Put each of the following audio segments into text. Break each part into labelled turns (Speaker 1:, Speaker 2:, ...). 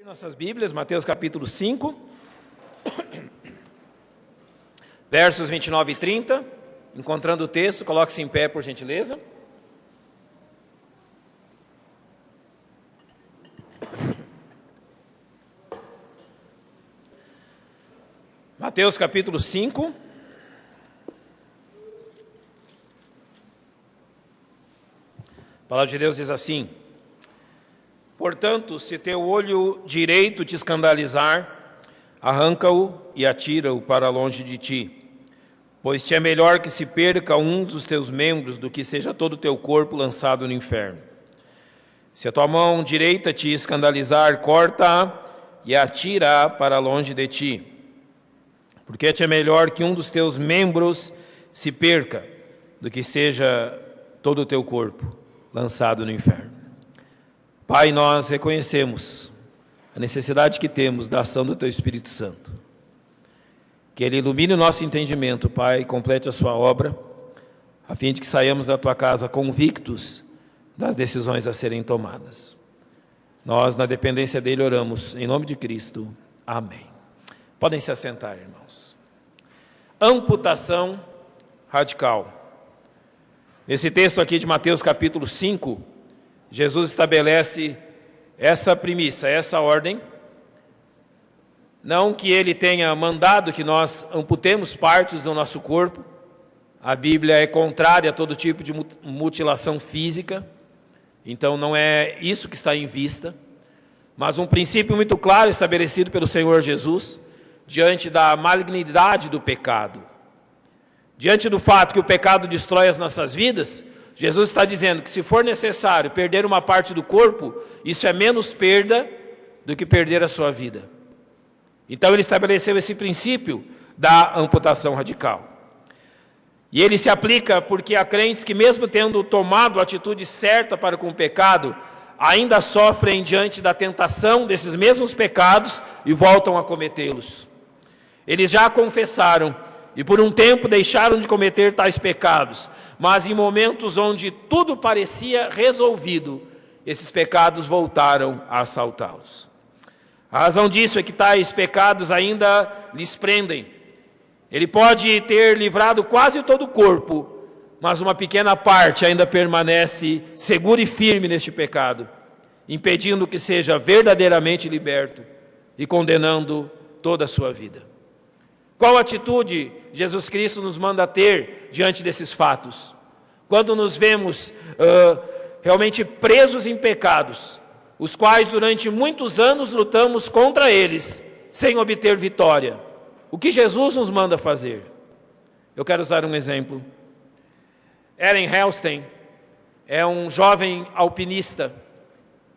Speaker 1: Nossas Bíblias, Mateus capítulo 5, versos 29 e 30. Encontrando o texto, coloque-se em pé, por gentileza. Mateus capítulo 5. A palavra de Deus diz assim: portanto, se teu olho direito te escandalizar, arranca-o e atira-o para longe de ti. Pois te é melhor que se perca um dos teus membros do que seja todo o teu corpo lançado no inferno. Se a tua mão direita te escandalizar, corta-a e atira-a para longe de ti. Porque te é melhor que um dos teus membros se perca do que seja todo o teu corpo lançado no inferno. Pai, nós reconhecemos a necessidade que temos da ação do Teu Espírito Santo. Que Ele ilumine o nosso entendimento, Pai, e complete a Sua obra, a fim de que saiamos da Tua casa convictos das decisões a serem tomadas. Nós, na dependência dEle, oramos em nome de Cristo. Amém. Podem se assentar, irmãos. Amputação radical. Nesse texto aqui de Mateus capítulo 5, Jesus estabelece essa premissa, essa ordem. Não que Ele tenha mandado que nós amputemos partes do nosso corpo. A Bíblia é contrária a todo tipo de mutilação física. Então não é isso que está em vista. Mas um princípio muito claro estabelecido pelo Senhor Jesus, diante da malignidade do pecado. Diante do fato que o pecado destrói as nossas vidas, Jesus está dizendo que se for necessário perder uma parte do corpo, isso é menos perda do que perder a sua vida. Então Ele estabeleceu esse princípio da amputação radical. E ele se aplica porque há crentes que, mesmo tendo tomado a atitude certa para com o pecado, ainda sofrem diante da tentação desses mesmos pecados e voltam a cometê-los. Eles já confessaram e por um tempo deixaram de cometer tais pecados, mas em momentos onde tudo parecia resolvido, esses pecados voltaram a assaltá-los. A razão disso é que tais pecados ainda lhes prendem. Ele pode ter livrado quase todo o corpo, mas uma pequena parte ainda permanece segura e firme neste pecado, impedindo que seja verdadeiramente liberto e condenando toda a sua vida. Qual atitude Jesus Cristo nos manda ter diante desses fatos? Quando nos vemos realmente presos em pecados, os quais durante muitos anos lutamos contra eles, sem obter vitória. O que Jesus nos manda fazer? Eu quero usar um exemplo. Eren Hellstein é um jovem alpinista,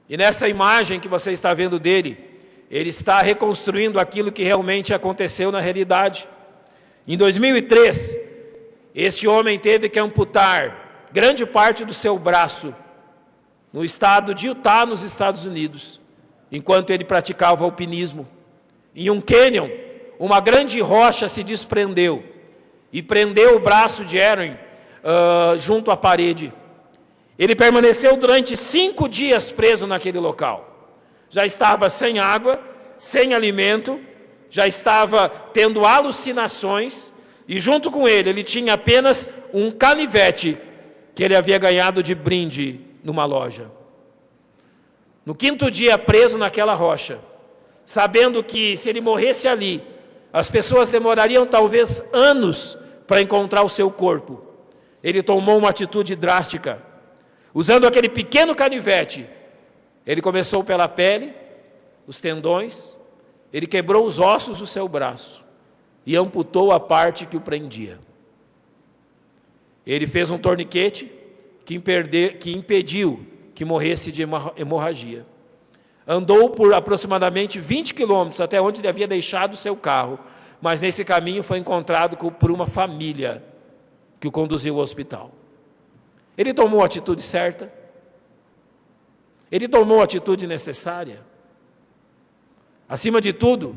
Speaker 1: e nessa imagem que você está vendo dele, ele está reconstruindo aquilo que realmente aconteceu na realidade. Em 2003, este homem teve que amputar grande parte do seu braço no estado de Utah, nos Estados Unidos, enquanto ele praticava alpinismo. Em um cânion, uma grande rocha se desprendeu e prendeu o braço de Eren junto à parede. Ele permaneceu durante 5 dias preso naquele local. Já estava sem água, sem alimento, já estava tendo alucinações, e junto com ele tinha apenas um canivete que ele havia ganhado de brinde numa loja. No 5º dia preso naquela rocha, sabendo que se ele morresse ali, as pessoas demorariam talvez anos para encontrar o seu corpo, ele tomou uma atitude drástica. Usando aquele pequeno canivete, ele começou pela pele, os tendões, ele quebrou os ossos do seu braço e amputou a parte que o prendia. Ele fez um torniquete que impediu que morresse de hemorragia. Andou por aproximadamente 20 quilômetros até onde ele havia deixado o seu carro, mas nesse caminho foi encontrado por uma família que o conduziu ao hospital. Ele tomou a atitude certa? Ele tomou a atitude necessária? Acima de tudo,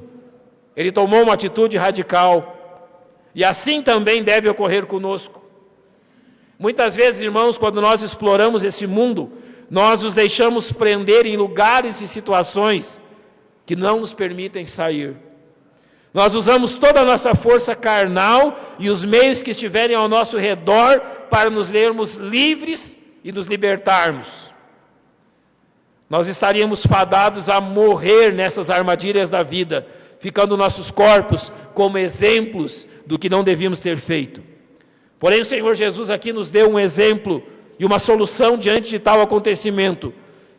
Speaker 1: ele tomou uma atitude radical. E assim também deve ocorrer conosco. Muitas vezes, irmãos, quando nós exploramos esse mundo, nós nos deixamos prender em lugares e situações que não nos permitem sair. Nós usamos toda a nossa força carnal e os meios que estiverem ao nosso redor para nos lermos livres e nos libertarmos. Nós estaríamos fadados a morrer nessas armadilhas da vida, ficando nossos corpos como exemplos do que não devíamos ter feito. Porém, o Senhor Jesus aqui nos deu um exemplo e uma solução diante de tal acontecimento.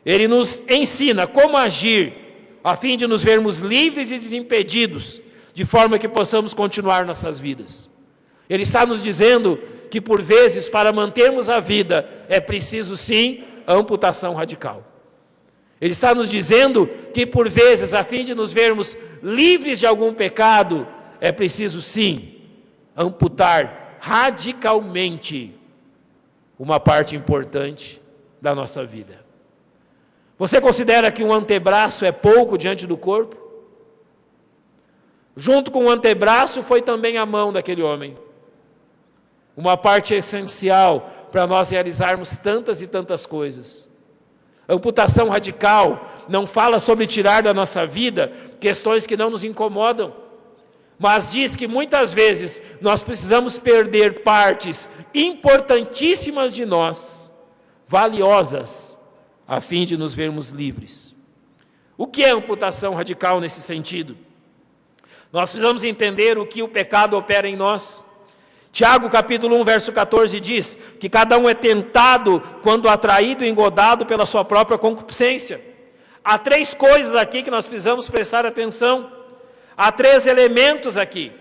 Speaker 1: Ele nos ensina como agir, a fim de nos vermos livres e desimpedidos, de forma que possamos continuar nossas vidas. Ele está nos dizendo que, por vezes, para mantermos a vida, é preciso, sim, a amputação radical. Ele está nos dizendo que, por vezes, a fim de nos vermos livres de algum pecado, é preciso, sim, amputar radicalmente uma parte importante da nossa vida. Você considera que um antebraço é pouco diante do corpo? Junto com o antebraço foi também a mão daquele homem. Uma parte essencial para nós realizarmos tantas e tantas coisas. A amputação radical não fala sobre tirar da nossa vida questões que não nos incomodam, mas diz que muitas vezes nós precisamos perder partes importantíssimas de nós, valiosas, a fim de nos vermos livres. O que é amputação radical nesse sentido? Nós precisamos entender o que o pecado opera em nós. Tiago capítulo 1, verso 14 diz que cada um é tentado quando atraído e engodado pela sua própria concupiscência. Há 3 coisas aqui que nós precisamos prestar atenção. Há 3 elementos aqui.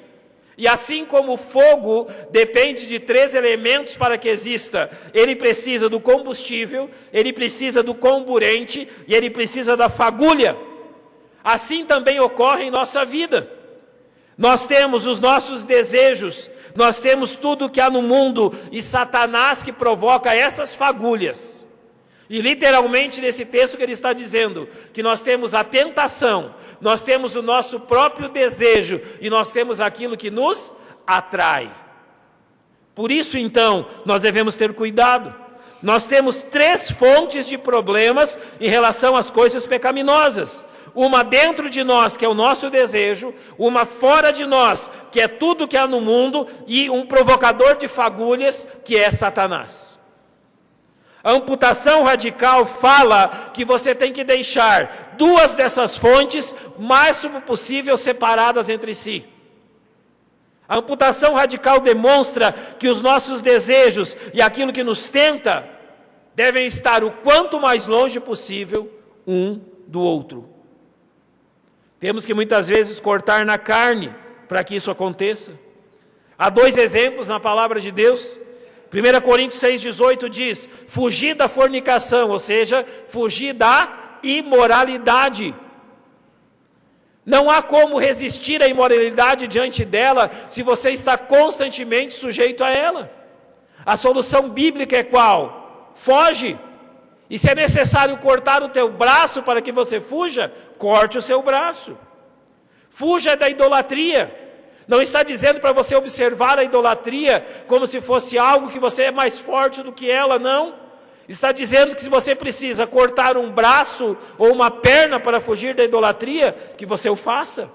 Speaker 1: E assim como o fogo depende de 3 elementos para que exista, ele precisa do combustível, ele precisa do comburente e ele precisa da fagulha. Assim também ocorre em nossa vida. Nós temos os nossos desejos, nós temos tudo que há no mundo e Satanás que provoca essas fagulhas. E literalmente nesse texto que ele está dizendo que nós temos a tentação, nós temos o nosso próprio desejo e nós temos aquilo que nos atrai. Por isso então nós devemos ter cuidado. Nós temos 3 fontes de problemas em relação às coisas pecaminosas. Uma dentro de nós, que é o nosso desejo, uma fora de nós, que é tudo que há no mundo, e um provocador de fagulhas, que é Satanás. A amputação radical fala que você tem que deixar 2 dessas fontes, mais possível separadas entre si. A amputação radical demonstra que os nossos desejos e aquilo que nos tenta devem estar o quanto mais longe possível um do outro. Temos que muitas vezes cortar na carne para que isso aconteça. Há 2 exemplos na palavra de Deus. 1 Coríntios 6,18 diz: fugir da fornicação, ou seja, fugir da imoralidade. Não há como resistir à imoralidade diante dela se você está constantemente sujeito a ela. A solução bíblica é qual? Foge. E se é necessário cortar o teu braço para que você fuja, corte o seu braço. Fuja da idolatria. Não está dizendo para você observar a idolatria como se fosse algo que você é mais forte do que ela, não. Está dizendo que se você precisa cortar um braço ou uma perna para fugir da idolatria, que você o faça.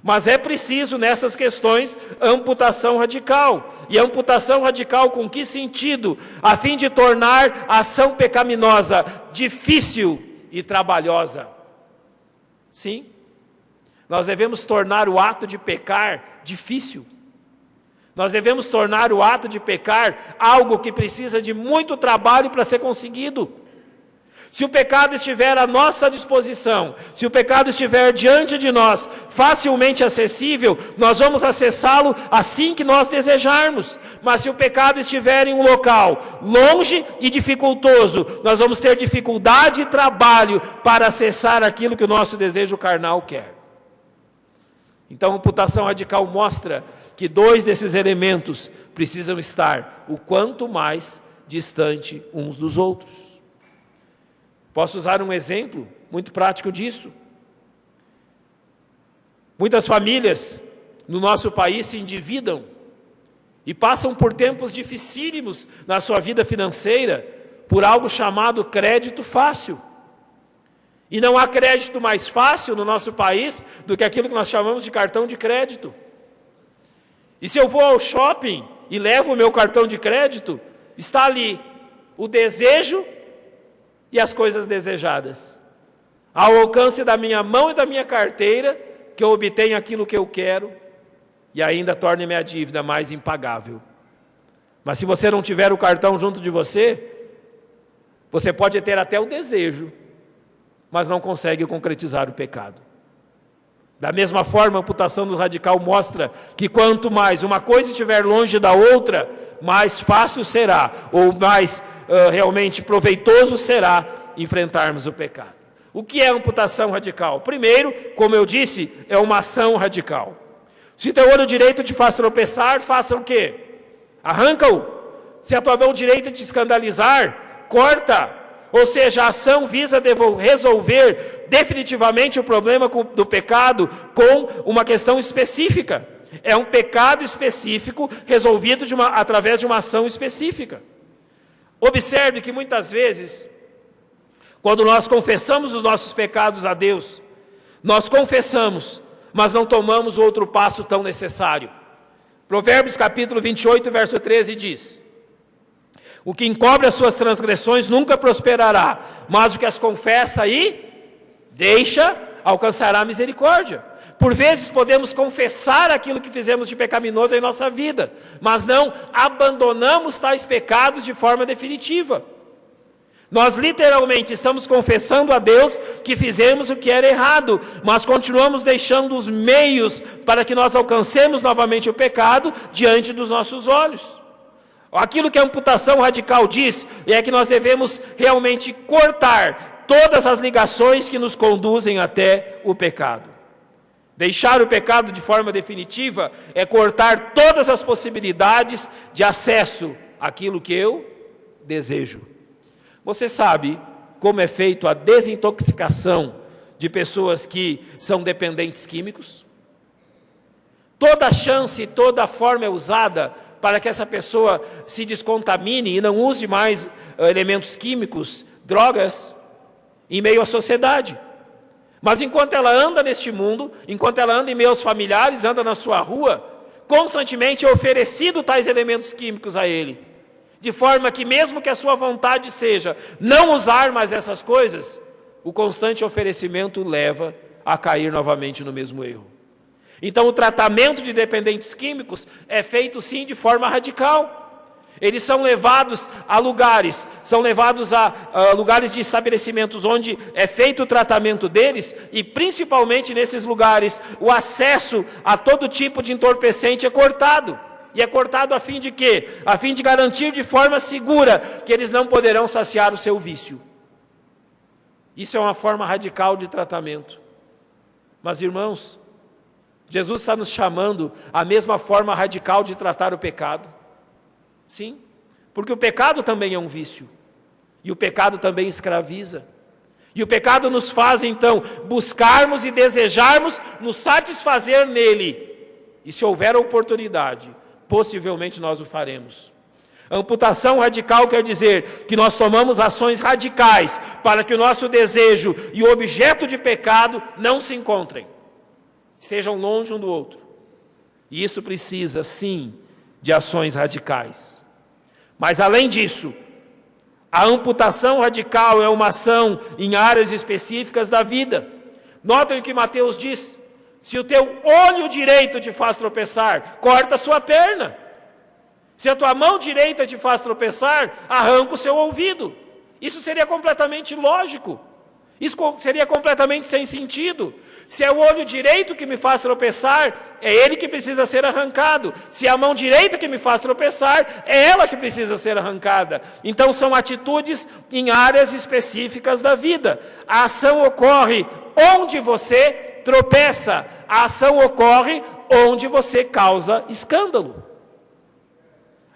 Speaker 1: Mas é preciso nessas questões amputação radical. E amputação radical com que sentido? A fim de tornar a ação pecaminosa difícil e trabalhosa. Sim, nós devemos tornar o ato de pecar difícil. Nós devemos tornar o ato de pecar algo que precisa de muito trabalho para ser conseguido. Se o pecado estiver à nossa disposição, se o pecado estiver diante de nós, facilmente acessível, nós vamos acessá-lo assim que nós desejarmos. Mas se o pecado estiver em um local longe e dificultoso, nós vamos ter dificuldade e trabalho para acessar aquilo que o nosso desejo carnal quer. Então, a amputação radical mostra que 2 desses elementos precisam estar o quanto mais distante uns dos outros. Posso usar um exemplo muito prático disso. Muitas famílias no nosso país se endividam e passam por tempos dificílimos na sua vida financeira por algo chamado crédito fácil. E não há crédito mais fácil no nosso país do que aquilo que nós chamamos de cartão de crédito. E se eu vou ao shopping e levo o meu cartão de crédito, está ali o desejo e as coisas desejadas. Ao alcance da minha mão e da minha carteira, que eu obtenho aquilo que eu quero e ainda torne minha dívida mais impagável. Mas se você não tiver o cartão junto de você, você pode ter até o desejo, mas não consegue concretizar o pecado. Da mesma forma, a amputação do radical mostra que quanto mais uma coisa estiver longe da outra, mais fácil será, ou mais realmente proveitoso será enfrentarmos o pecado. O que é amputação radical? Primeiro, como eu disse, é uma ação radical. Se teu olho direito te faz tropeçar, faça o quê? Arranca-o. Se a tua mão direita te escandalizar, corta. Ou seja, a ação visa resolver definitivamente o problema do pecado com uma questão específica. É um pecado específico resolvido através de uma ação específica. Observe que muitas vezes, quando nós confessamos os nossos pecados a Deus, nós confessamos, mas não tomamos o outro passo tão necessário. Provérbios capítulo 28, verso 13 diz: o que encobre as suas transgressões nunca prosperará, mas o que as confessa e deixa, alcançará misericórdia. Por vezes podemos confessar aquilo que fizemos de pecaminoso em nossa vida, mas não abandonamos tais pecados de forma definitiva. Nós literalmente estamos confessando a Deus que fizemos o que era errado, mas continuamos deixando os meios para que nós alcancemos novamente o pecado diante dos nossos olhos. Aquilo que a amputação radical diz é que nós devemos realmente cortar todas as ligações que nos conduzem até o pecado. Deixar o pecado de forma definitiva é cortar todas as possibilidades de acesso àquilo que eu desejo. Você sabe como é feito a desintoxicação de pessoas que são dependentes químicos? Toda chance, toda forma é usada para que essa pessoa se descontamine e não use mais elementos químicos, drogas, em meio à sociedade. Mas enquanto ela anda neste mundo, enquanto ela anda em meio aos familiares, anda na sua rua, constantemente é oferecido tais elementos químicos a ele. De forma que mesmo que a sua vontade seja não usar mais essas coisas, o constante oferecimento leva a cair novamente no mesmo erro. Então o tratamento de dependentes químicos é feito sim de forma radical. Eles são levados a lugares, lugares de estabelecimentos onde é feito o tratamento deles, e principalmente nesses lugares o acesso a todo tipo de entorpecente é cortado. E é cortado a fim de quê? A fim de garantir de forma segura que eles não poderão saciar o seu vício. Isso é uma forma radical de tratamento. Mas irmãos, Jesus está nos chamando a mesma forma radical de tratar o pecado. Sim, porque o pecado também é um vício. E o pecado também escraviza. E o pecado nos faz, então, buscarmos e desejarmos nos satisfazer nele. E se houver oportunidade, possivelmente nós o faremos. A amputação radical quer dizer que nós tomamos ações radicais para que o nosso desejo e o objeto de pecado não se encontrem. Estejam longe um do outro. E isso precisa, sim, de ações radicais. Mas, além disso, a amputação radical é uma ação em áreas específicas da vida. Notem o que Mateus diz: se o teu olho direito te faz tropeçar, corta a sua perna. Se a tua mão direita te faz tropeçar, arranca o seu ouvido. Isso seria completamente lógico. Isso seria completamente sem sentido. Se é o olho direito que me faz tropeçar, é ele que precisa ser arrancado. Se é a mão direita que me faz tropeçar, é ela que precisa ser arrancada. Então são atitudes em áreas específicas da vida. A ação ocorre onde você tropeça. A ação ocorre onde você causa escândalo.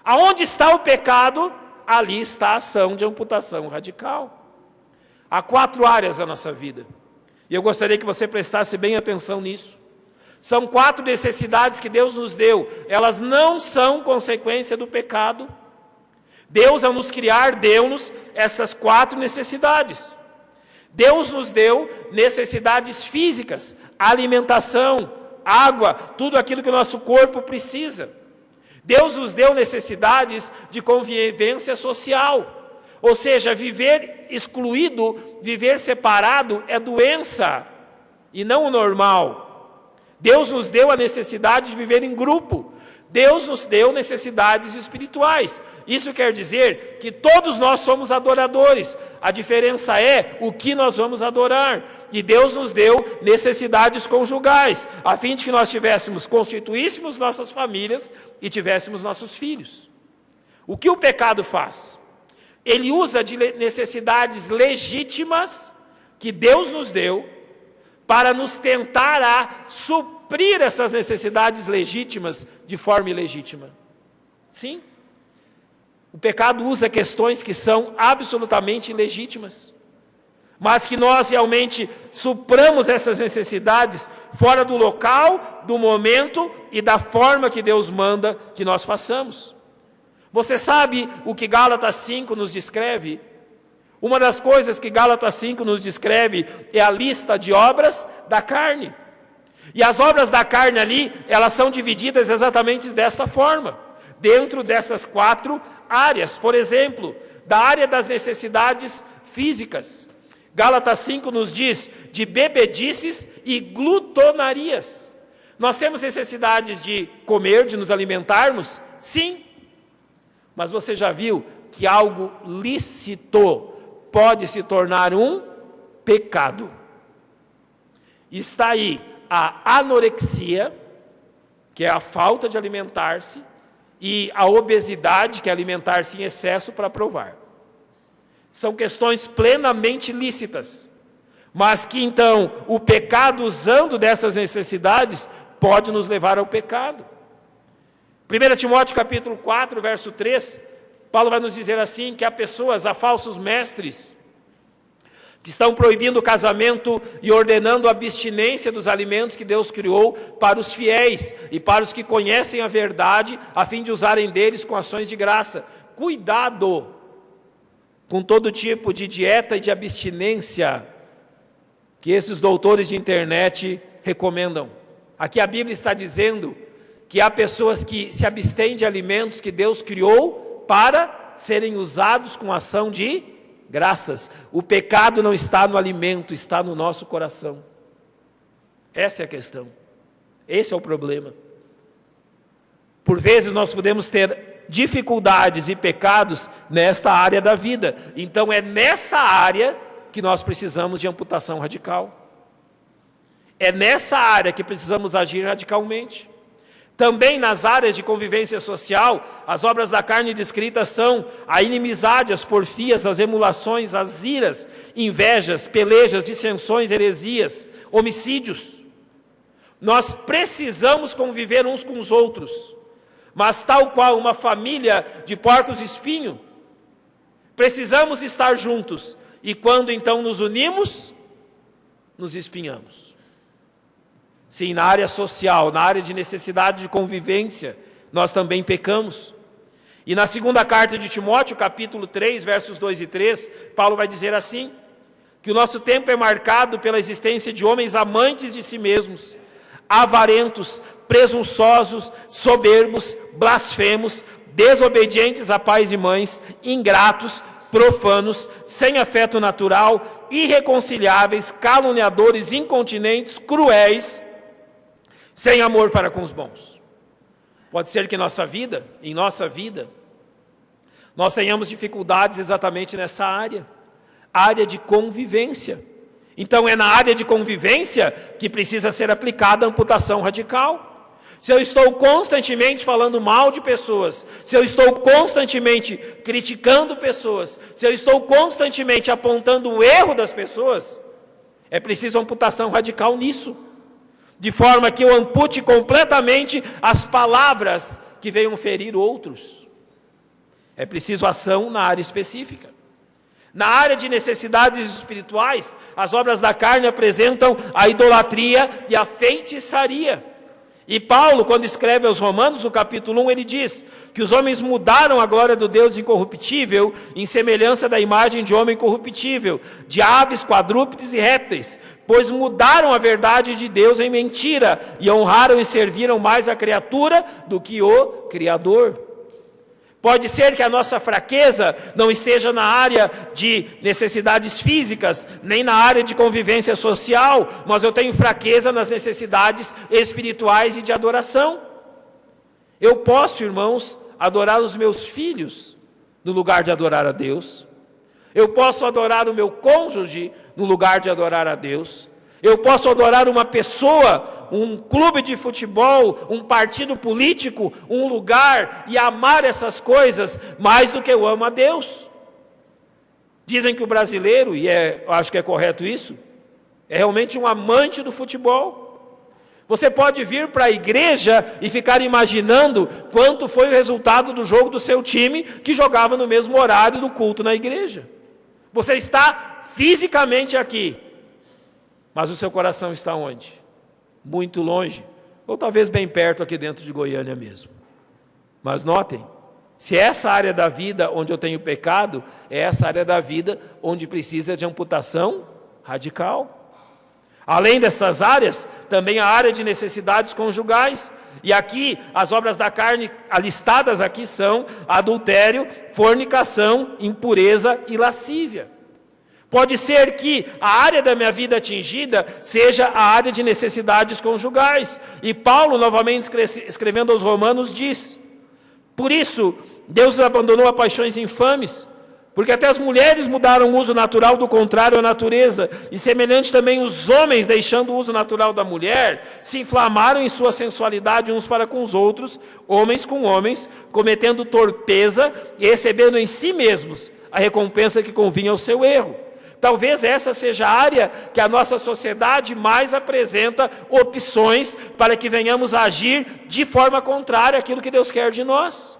Speaker 1: Aonde está o pecado, ali está a ação de amputação radical. Há 4 áreas da nossa vida. E eu gostaria que você prestasse bem atenção nisso. São 4 necessidades que Deus nos deu. Elas não são consequência do pecado. Deus, ao nos criar, deu-nos essas 4 necessidades. Deus nos deu necessidades físicas, alimentação, água, tudo aquilo que o nosso corpo precisa. Deus nos deu necessidades de convivência social, ou seja, viver excluído, viver separado é doença e não o normal. Deus nos deu a necessidade de viver em grupo. Deus nos deu necessidades espirituais. Isso quer dizer que todos nós somos adoradores. A diferença é o que nós vamos adorar. E Deus nos deu necessidades conjugais, a fim de que nós constituíssemos nossas famílias e tivéssemos nossos filhos. O que o pecado faz? Ele usa de necessidades legítimas que Deus nos deu para nos tentar a suprir essas necessidades legítimas de forma ilegítima. Sim. O pecado usa questões que são absolutamente ilegítimas, mas que nós realmente supramos essas necessidades fora do local, do momento e da forma que Deus manda que nós façamos. Você sabe o que Gálatas 5 nos descreve? Uma das coisas que Gálatas 5 nos descreve é a lista de obras da carne. E as obras da carne ali, elas são divididas exatamente dessa forma, dentro dessas 4 áreas. Por exemplo, da área das necessidades físicas. Gálatas 5 nos diz de bebedices e glutonarias. Nós temos necessidades de comer, de nos alimentarmos? Sim. Mas você já viu que algo lícito pode se tornar um pecado? Está aí a anorexia, que é a falta de alimentar-se, e a obesidade, que é alimentar-se em excesso para provar. São questões plenamente lícitas, mas que então o pecado, usando dessas necessidades, pode nos levar ao pecado. 1 Timóteo capítulo 4, verso 3, Paulo vai nos dizer assim, que há pessoas, há falsos mestres, que estão proibindo o casamento e ordenando a abstinência dos alimentos que Deus criou para os fiéis e para os que conhecem a verdade, a fim de usarem deles com ações de graça. Cuidado com todo tipo de dieta e de abstinência que esses doutores de internet recomendam. Aqui a Bíblia está dizendo que há pessoas que se abstêm de alimentos que Deus criou para serem usados com ação de graças. O pecado não está no alimento, está no nosso coração. Essa é a questão. Esse é o problema. Por vezes nós podemos ter dificuldades e pecados nesta área da vida. Então é nessa área que nós precisamos de amputação radical. É nessa área que precisamos agir radicalmente. Também nas áreas de convivência social, as obras da carne descritas são a inimizade, as porfias, as emulações, as iras, invejas, pelejas, dissensões, heresias, homicídios. Nós precisamos conviver uns com os outros, mas tal qual uma família de porcos espinho, precisamos estar juntos, e quando então nos unimos, nos espinhamos. Sim, na área social, na área de necessidade de convivência, nós também pecamos. E na segunda carta de Timóteo, capítulo 3, versos 2 e 3, Paulo vai dizer assim, que o nosso tempo é marcado pela existência de homens amantes de si mesmos, avarentos, presunçosos, soberbos, blasfemos, desobedientes a pais e mães, ingratos, profanos, sem afeto natural, irreconciliáveis, caluniadores, incontinentes, cruéis, sem amor para com os bons. Pode ser que em nossa vida, nós tenhamos dificuldades exatamente nessa área de convivência. Então é na área de convivência que precisa ser aplicada a amputação radical. Se eu estou constantemente falando mal de pessoas, se eu estou constantemente criticando pessoas, se eu estou constantemente apontando o erro das pessoas, é preciso amputação radical nisso. De forma que eu ampute completamente as palavras que venham ferir outros. É preciso ação na área específica. Na área de necessidades espirituais, as obras da carne apresentam a idolatria e a feitiçaria. E Paulo, quando escreve aos Romanos, no capítulo 1, ele diz que os homens mudaram a glória do Deus incorruptível em semelhança da imagem de homem corruptível, de aves, quadrúpedes e répteis, pois mudaram a verdade de Deus em mentira e honraram e serviram mais a criatura do que o Criador. Pode ser que a nossa fraqueza não esteja na área de necessidades físicas, nem na área de convivência social, mas eu tenho fraqueza nas necessidades espirituais e de adoração. Eu posso, irmãos, adorar os meus filhos no lugar de adorar a Deus. Eu posso adorar o meu cônjuge no lugar de adorar a Deus. Eu posso adorar uma pessoa, um clube de futebol, um partido político, um lugar, e amar essas coisas mais do que eu amo a Deus. Dizem que o brasileiro, e eu acho que é correto isso, é realmente um amante do futebol. Você pode vir para a igreja e ficar imaginando quanto foi o resultado do jogo do seu time que jogava no mesmo horário do culto na igreja. Você está fisicamente aqui, mas o seu coração está onde? Muito longe, ou talvez bem perto aqui dentro de Goiânia mesmo. Mas notem, se essa área da vida onde eu tenho pecado, é essa área da vida onde precisa de amputação radical. Além dessas áreas, também a área de necessidades conjugais. E aqui, as obras da carne listadas aqui são adultério, fornicação, impureza e lascívia. Pode ser que a área da minha vida atingida seja a área de necessidades conjugais. E Paulo, novamente escrevendo aos Romanos, diz: por isso, Deus abandonou a paixões infames, porque até as mulheres mudaram o uso natural do contrário à natureza, e semelhante também os homens, deixando o uso natural da mulher, se inflamaram em sua sensualidade uns para com os outros, homens com homens, cometendo torpeza e recebendo em si mesmos a recompensa que convinha ao seu erro. Talvez essa seja a área que a nossa sociedade mais apresenta opções para que venhamos a agir de forma contrária àquilo que Deus quer de nós.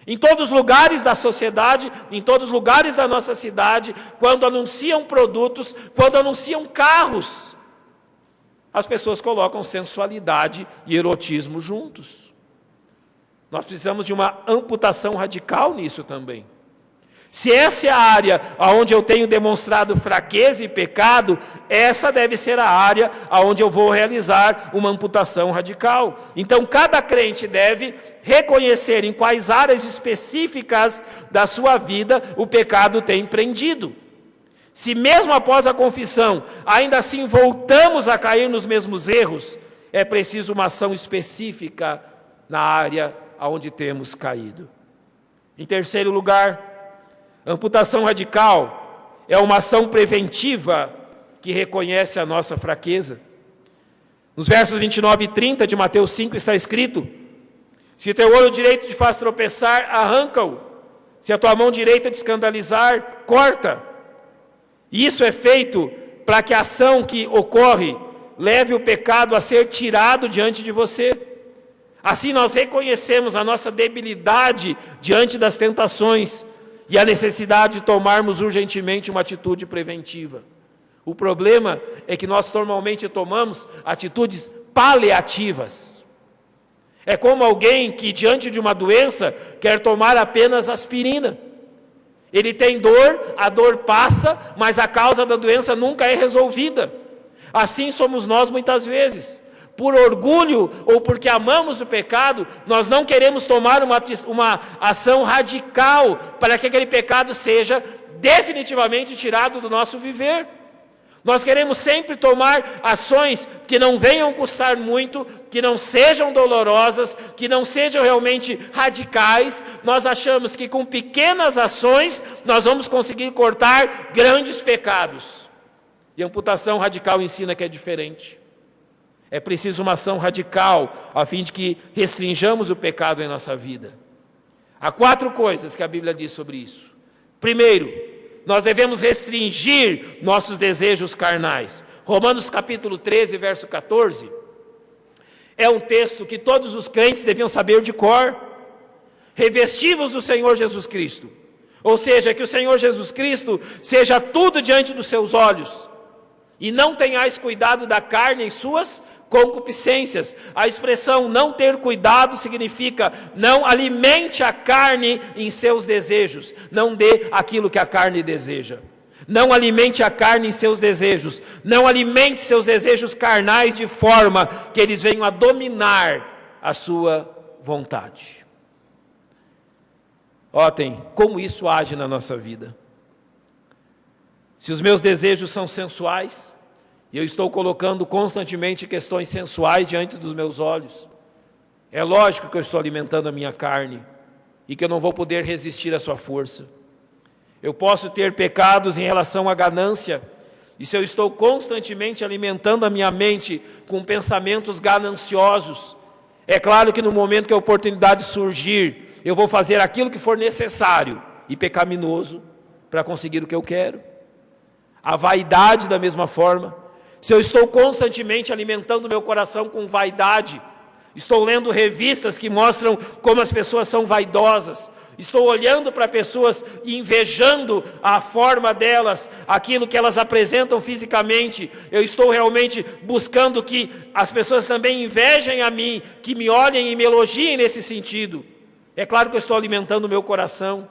Speaker 1: Em todos os lugares da sociedade, em todos os lugares da nossa cidade, quando anunciam produtos, quando anunciam carros, as pessoas colocam sensualidade e erotismo juntos. Nós precisamos de uma amputação radical nisso também. Se essa é a área onde eu tenho demonstrado fraqueza e pecado, essa deve ser a área onde eu vou realizar uma amputação radical. Então, cada crente deve reconhecer em quais áreas específicas da sua vida o pecado tem prendido. Se mesmo após a confissão, ainda assim voltamos a cair nos mesmos erros, é preciso uma ação específica na área onde temos caído. Em terceiro lugar, amputação radical é uma ação preventiva que reconhece a nossa fraqueza. Nos versos 29 e 30 de Mateus 5 está escrito: se o teu olho direito te faz tropeçar, arranca-o. Se a tua mão direita te escandalizar, corta. Isso é feito para que a ação que ocorre leve o pecado a ser tirado diante de você. Assim nós reconhecemos a nossa debilidade diante das tentações e a necessidade de tomarmos urgentemente uma atitude preventiva. O problema é que nós normalmente tomamos atitudes paliativas. É como alguém que, diante de uma doença, quer tomar apenas aspirina. Ele tem dor, a dor passa, mas a causa da doença nunca é resolvida. Assim somos nós muitas vezes. Por orgulho ou porque amamos o pecado, nós não queremos tomar uma ação radical para que aquele pecado seja definitivamente tirado do nosso viver. Nós queremos sempre tomar ações que não venham custar muito, que não sejam dolorosas, que não sejam realmente radicais. Nós achamos que com pequenas ações nós vamos conseguir cortar grandes pecados. E a amputação radical ensina que é diferente. É preciso uma ação radical, a fim de que restringamos o pecado em nossa vida. Há 4 coisas que a Bíblia diz sobre isso. Primeiro, nós devemos restringir nossos desejos carnais. Romanos capítulo 13, verso 14, é um texto que todos os crentes deviam saber de cor. Revestivos do Senhor Jesus Cristo. Ou seja, que o Senhor Jesus Cristo seja tudo diante dos seus olhos. E não tenhais cuidado da carne em suas concupiscências. A expressão não ter cuidado significa não alimente a carne em seus desejos. Não dê aquilo que a carne deseja. Não alimente a carne em seus desejos. Não alimente seus desejos carnais de forma que eles venham a dominar a sua vontade. Notem como isso age na nossa vida. Se os meus desejos são sensuais, e eu estou colocando constantemente questões sensuais diante dos meus olhos, é lógico que eu estou alimentando a minha carne, e que eu não vou poder resistir à sua força. Eu posso ter pecados em relação à ganância, e se eu estou constantemente alimentando a minha mente com pensamentos gananciosos, é claro que no momento que a oportunidade surgir, eu vou fazer aquilo que for necessário e pecaminoso para conseguir o que eu quero. A vaidade da mesma forma. Se eu estou constantemente alimentando meu coração com vaidade, estou lendo revistas que mostram como as pessoas são vaidosas, estou olhando para pessoas e invejando a forma delas, aquilo que elas apresentam fisicamente, eu estou realmente buscando que as pessoas também invejem a mim, que me olhem e me elogiem nesse sentido. É claro que eu estou alimentando o meu coração,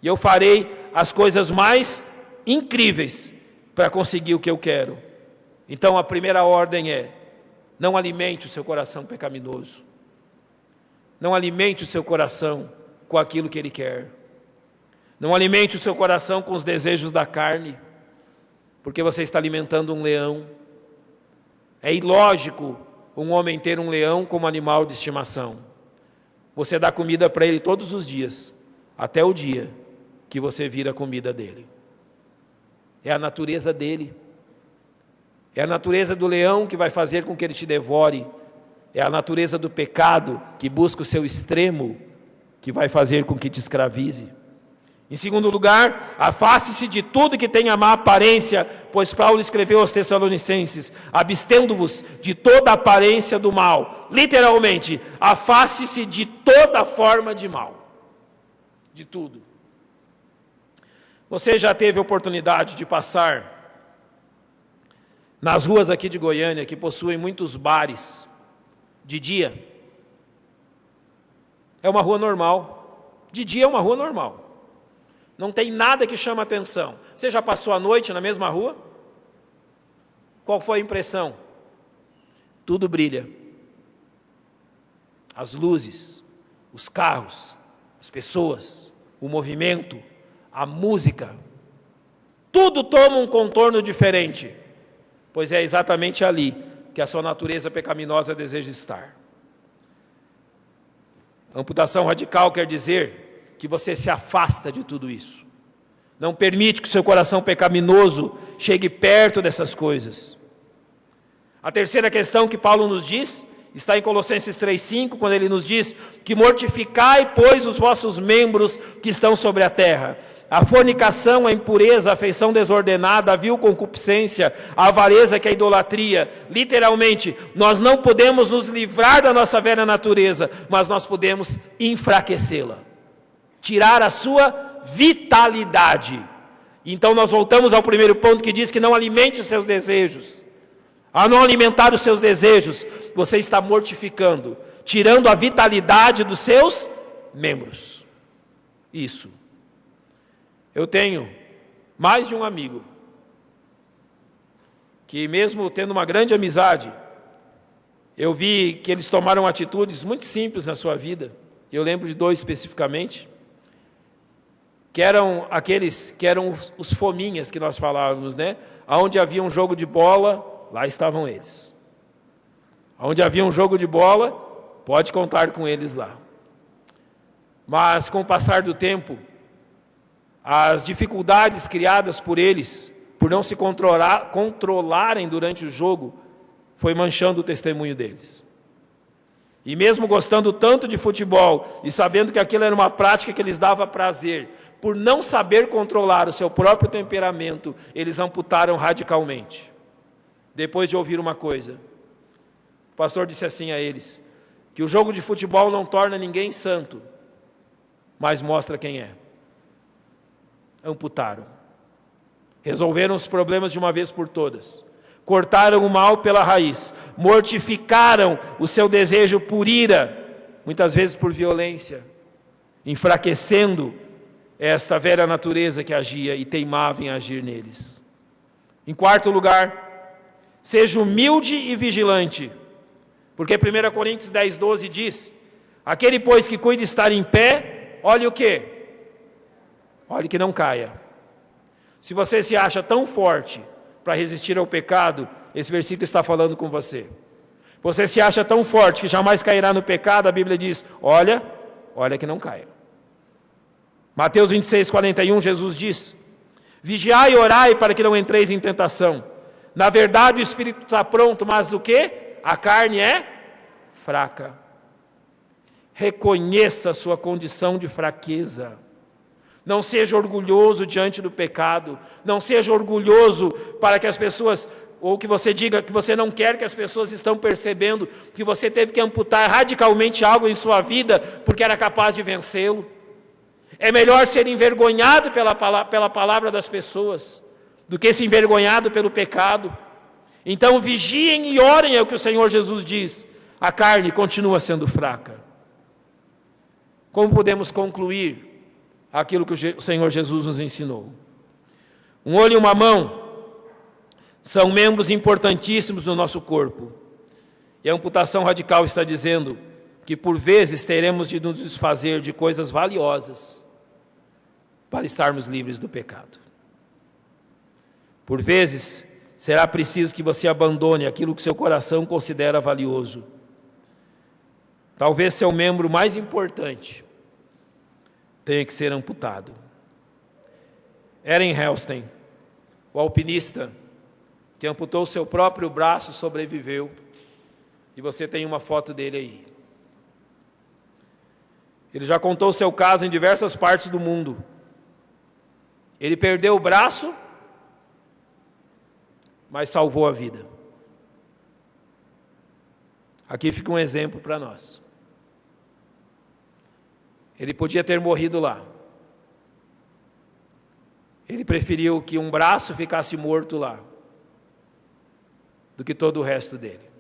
Speaker 1: e eu farei as coisas mais incríveis para conseguir o que eu quero. Então a primeira ordem é: não alimente o seu coração pecaminoso. Não alimente o seu coração com aquilo que ele quer. Não alimente o seu coração com os desejos da carne, porque você está alimentando um leão. É ilógico um homem ter um leão como animal de estimação. Você dá comida para ele todos os dias, até o dia que você vira a comida dele. É a natureza dele. É a natureza do leão que vai fazer com que ele te devore. É a natureza do pecado que busca o seu extremo, que vai fazer com que te escravize. Em segundo lugar, afaste-se de tudo que tenha má aparência, pois Paulo escreveu aos Tessalonicenses: abstendo-vos de toda aparência do mal. Literalmente, afaste-se de toda forma de mal. De tudo. Você já teve oportunidade de passar nas ruas aqui de Goiânia, que possuem muitos bares, de dia? É uma rua normal. De dia é uma rua normal. Não tem nada que chama atenção. Você já passou a noite na mesma rua? Qual foi a impressão? Tudo brilha. As luzes, os carros, as pessoas, o movimento, a música, tudo toma um contorno diferente, pois é exatamente ali que a sua natureza pecaminosa deseja estar. Amputação radical quer dizer que você se afasta de tudo isso. Não permite que o seu coração pecaminoso chegue perto dessas coisas. A terceira questão que Paulo nos diz está em Colossenses 3,5, quando ele nos diz que mortificai, pois, os vossos membros que estão sobre a terra. A fornicação, a impureza, a afeição desordenada, a vil concupiscência, a avareza, que é a idolatria. Literalmente, nós não podemos nos livrar da nossa velha natureza, mas nós podemos enfraquecê-la, tirar a sua vitalidade. Então nós voltamos ao primeiro ponto que diz que não alimente os seus desejos. Ao não alimentar os seus desejos, você está mortificando, tirando a vitalidade dos seus membros. Isso. Eu tenho mais de um amigo que, mesmo tendo uma grande amizade, eu vi que eles tomaram atitudes muito simples na sua vida. Eu lembro de dois especificamente, que eram aqueles que eram os fominhas que nós falávamos, né? Onde havia um jogo de bola, lá estavam eles. Onde havia um jogo de bola, pode contar com eles lá. Mas com o passar do tempo, as dificuldades criadas por eles, por não se controlarem durante o jogo, foi manchando o testemunho deles. E mesmo gostando tanto de futebol, e sabendo que aquilo era uma prática que lhes dava prazer, por não saber controlar o seu próprio temperamento, eles amputaram radicalmente. Depois de ouvir uma coisa, o pastor disse assim a eles, que o jogo de futebol não torna ninguém santo, mas mostra quem é. Amputaram. Resolveram os problemas de uma vez por todas. cortaram o mal pela raiz, mortificaram o seu desejo por ira, muitas vezes por violência, enfraquecendo esta velha natureza que agia e teimava em agir neles. Em quarto lugar, seja humilde e vigilante, porque 1 Coríntios 10:12 diz: aquele, pois, que cuida estar em pé, olhe o quê? Olhe que não caia. Se você se acha tão forte para resistir ao pecado, esse versículo está falando com você. Você se acha tão forte que jamais cairá no pecado, a Bíblia diz: olha que não caia. Mateus 26:41, Jesus diz: vigiai e orai para que não entreis em tentação. Na verdade o espírito está pronto, mas o quê? A carne é fraca. Reconheça a sua condição de fraqueza. Não seja orgulhoso diante do pecado. Não seja orgulhoso para que as pessoas, ou que você diga que você não quer que as pessoas estão percebendo que você teve que amputar radicalmente algo em sua vida porque era capaz de vencê-lo. É melhor ser envergonhado pela palavra das pessoas do que ser envergonhado pelo pecado. Então vigiem e orem, é o que o Senhor Jesus diz. A carne continua sendo fraca. Como podemos concluir aquilo que o Senhor Jesus nos ensinou? Um olho e uma mão são membros importantíssimos do nosso corpo. E a amputação radical está dizendo que por vezes teremos de nos desfazer de coisas valiosas para estarmos livres do pecado. Por vezes será preciso que você abandone aquilo que seu coração considera valioso. Talvez seu membro mais importante tenha que ser amputado. Eren Hellstein, o alpinista que amputou seu próprio braço, sobreviveu. E você tem uma foto dele aí. Ele já contou seu caso em diversas partes do mundo. Ele perdeu o braço, mas salvou a vida. Aqui fica um exemplo para nós. Ele podia ter morrido lá. Ele preferiu que um braço ficasse morto lá, do que todo o resto dele.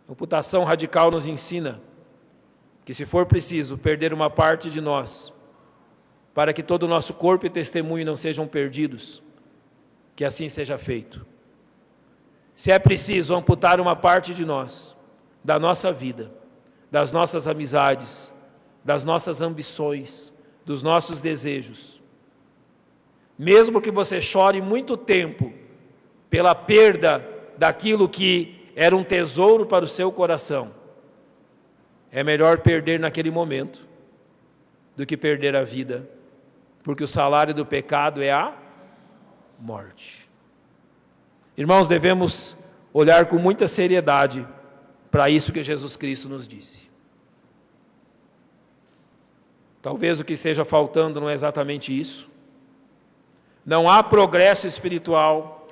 Speaker 1: A amputação radical nos ensina que, se for preciso perder uma parte de nós, para que todo o nosso corpo e testemunho não sejam perdidos, que assim seja feito. Se é preciso amputar uma parte de nós, da nossa vida, das nossas amizades, das nossas ambições, dos nossos desejos, mesmo que você chore muito tempo pela perda daquilo que era um tesouro para o seu coração, é melhor perder naquele momento do que perder a vida, porque o salário do pecado é a morte. Irmãos, devemos olhar com muita seriedade para isso que Jesus Cristo nos disse. Talvez o que esteja faltando não é exatamente isso. Não há progresso espiritual,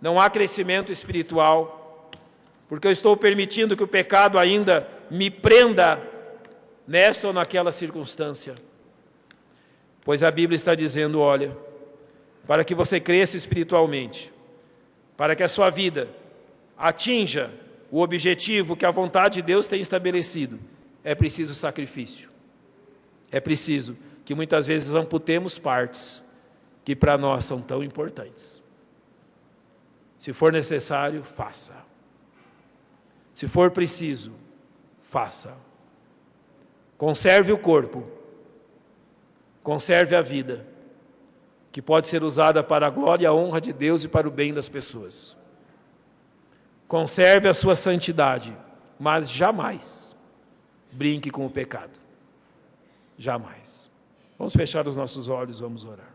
Speaker 1: não há crescimento espiritual, porque eu estou permitindo que o pecado ainda me prenda nessa ou naquela circunstância. Pois a Bíblia está dizendo: olha, para que você cresça espiritualmente, para que a sua vida atinja o objetivo que a vontade de Deus tem estabelecido, é preciso sacrifício. É preciso que muitas vezes amputemos partes que para nós são tão importantes. Se for necessário, faça. Se for preciso, faça. Conserve o corpo, conserve a vida, que pode ser usada para a glória e a honra de Deus e para o bem das pessoas. Conserve a sua santidade, mas jamais brinque com o pecado. Jamais. Vamos fechar os nossos olhos, vamos orar.